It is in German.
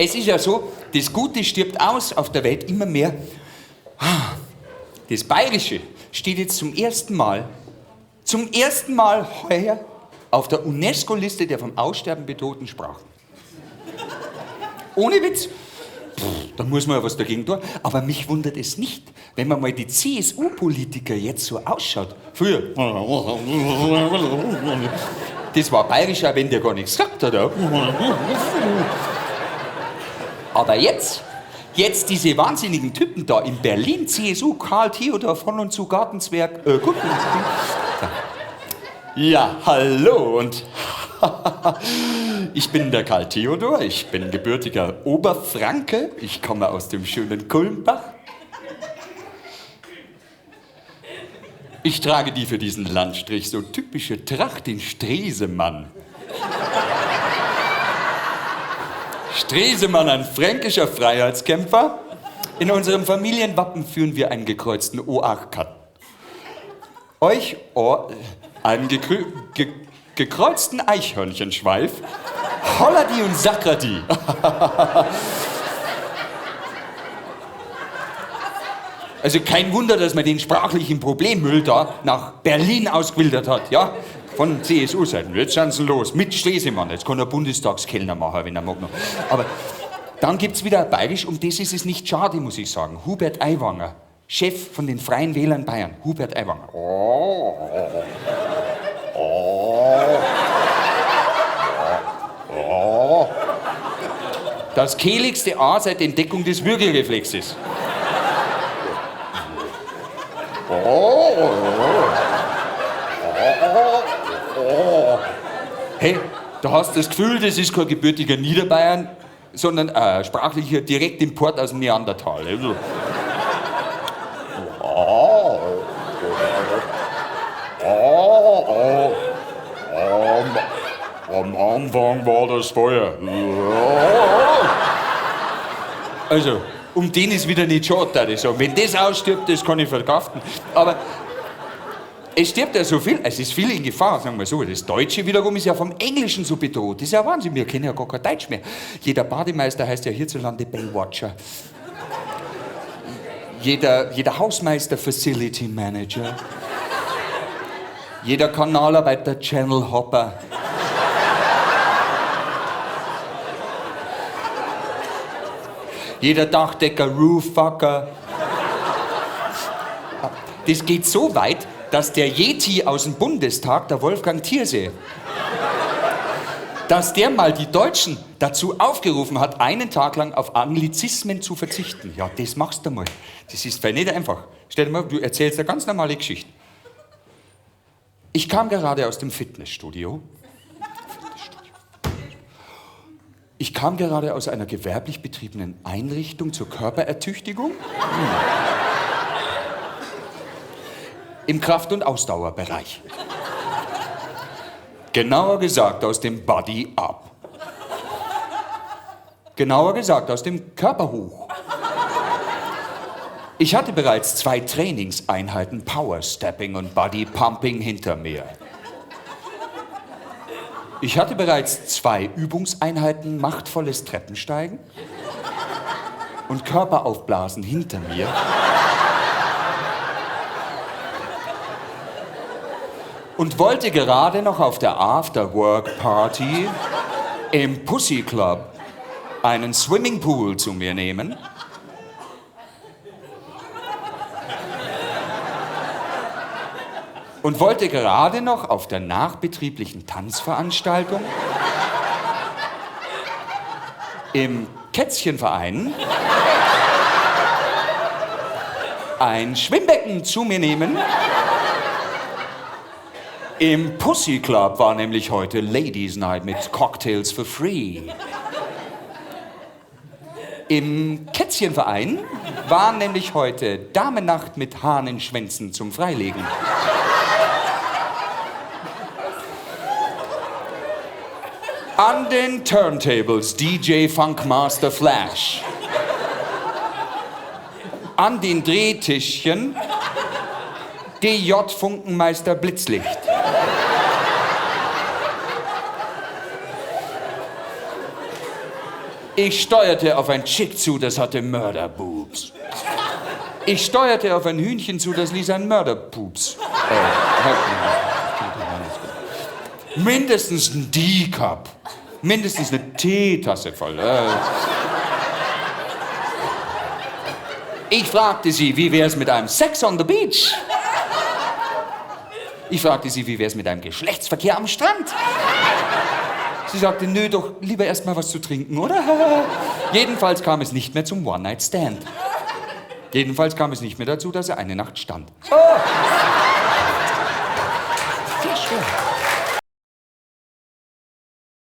Es ist ja so, das Gute stirbt aus auf der Welt immer mehr. Das Bayerische steht jetzt zum ersten Mal heuer auf der UNESCO-Liste der vom Aussterben bedrohten Sprachen. Ohne Witz. Da muss man ja was dagegen tun. Aber mich wundert es nicht, wenn man mal die CSU-Politiker jetzt so ausschaut. Früher. Das war bayerisch, auch wenn der gar nichts gesagt hat. Aber jetzt diese wahnsinnigen Typen da in Berlin, CSU, Karl Theodor von und zu Gartenzwerg, Ja, hallo und ich bin der Karl Theodor, ich bin gebürtiger Oberfranke, ich komme aus dem schönen Kulmbach. Ich trage die für diesen Landstrich so typische Tracht in Stresemann. Stresemann, ein fränkischer Freiheitskämpfer. In unserem Familienwappen führen wir einen gekreuzten O-Kat. Euch einen gekreuzten Eichhörnchenschweif. Holladi und Sakradi. Also kein Wunder, dass man den sprachlichen Problemmüll da nach Berlin ausgewildert hat, ja? Von CSU-Seiten. Jetzt sind sie los, mit Stresemann. Jetzt kann er Bundestagskellner machen, wenn er mag noch. Aber dann gibt's wieder Bayerisch, um das ist es nicht schade, muss ich sagen. Hubert Aiwanger, Chef von den Freien Wählern Bayern. Hubert Aiwanger. Das kehligste A seit Entdeckung des Würgereflexes. Hey, da hast du das Gefühl, das ist kein gebürtiger Niederbayern, sondern ein sprachlicher Direktimport aus dem Neandertal. Am Anfang war das Feuer. Also, um den ist wieder nicht schade, würde ich sagen. Wenn das ausstirbt, das kann ich verkraften. Aber es stirbt ja so viel, es ist viel in Gefahr, sagen wir so. Das Deutsche wiederum ist ja vom Englischen so bedroht. Das ist ja Wahnsinn, wir kennen ja gar kein Deutsch mehr. Jeder Bademeister heißt ja hierzulande Baywatcher. Jeder Hausmeister Facility Manager. Jeder Kanalarbeiter Channel Hopper. Jeder Dachdecker Rooffucker. Das geht so weit, dass der Yeti aus dem Bundestag, der Wolfgang Thiersee, dass der mal die Deutschen dazu aufgerufen hat, einen Tag lang auf Anglizismen zu verzichten. Ja, das machst du mal. Das ist vielleicht nicht einfach. Stell dir mal, du erzählst eine ganz normale Geschichte. Ich kam gerade aus dem Fitnessstudio. Ich kam gerade aus einer gewerblich betriebenen Einrichtung zur Körperertüchtigung. Im Kraft- und Ausdauerbereich. Genauer gesagt aus dem Body Up. Genauer gesagt aus dem Körper hoch. Ich hatte bereits 2 Trainingseinheiten Power Stepping und Body Pumping hinter mir. Ich hatte bereits 2 Übungseinheiten machtvolles Treppensteigen und Körperaufblasen hinter mir. Und wollte gerade noch auf der After-Work-Party im Pussy Club einen Swimmingpool zu mir nehmen. Und wollte gerade noch auf der nachbetrieblichen Tanzveranstaltung im Kätzchenverein ein Schwimmbecken zu mir nehmen. Im Pussy Club war nämlich heute Ladies Night mit Cocktails for free. Im Kätzchenverein war nämlich heute Damennacht mit Hahnenschwänzen zum Freilegen. An den Turntables DJ Funkmaster Flash. An den Drehtischchen DJ Funkenmeister Blitzlicht. Ich steuerte auf ein Chick zu, das hatte Mörderboobs. Ich steuerte auf ein Hühnchen zu, das ließ einen Mörderpups. Mindestens ein D-Cup. Mindestens eine Teetasse voll. Ich fragte sie, wie wär's mit einem Sex on the Beach? Ich fragte sie, wie wär's mit einem Geschlechtsverkehr am Strand? Sie sagte, nö, doch lieber erst mal was zu trinken, oder? Jedenfalls kam es nicht mehr zum One-Night-Stand. Jedenfalls kam es nicht mehr dazu, dass er eine Nacht stand. Oh. Sehr schön.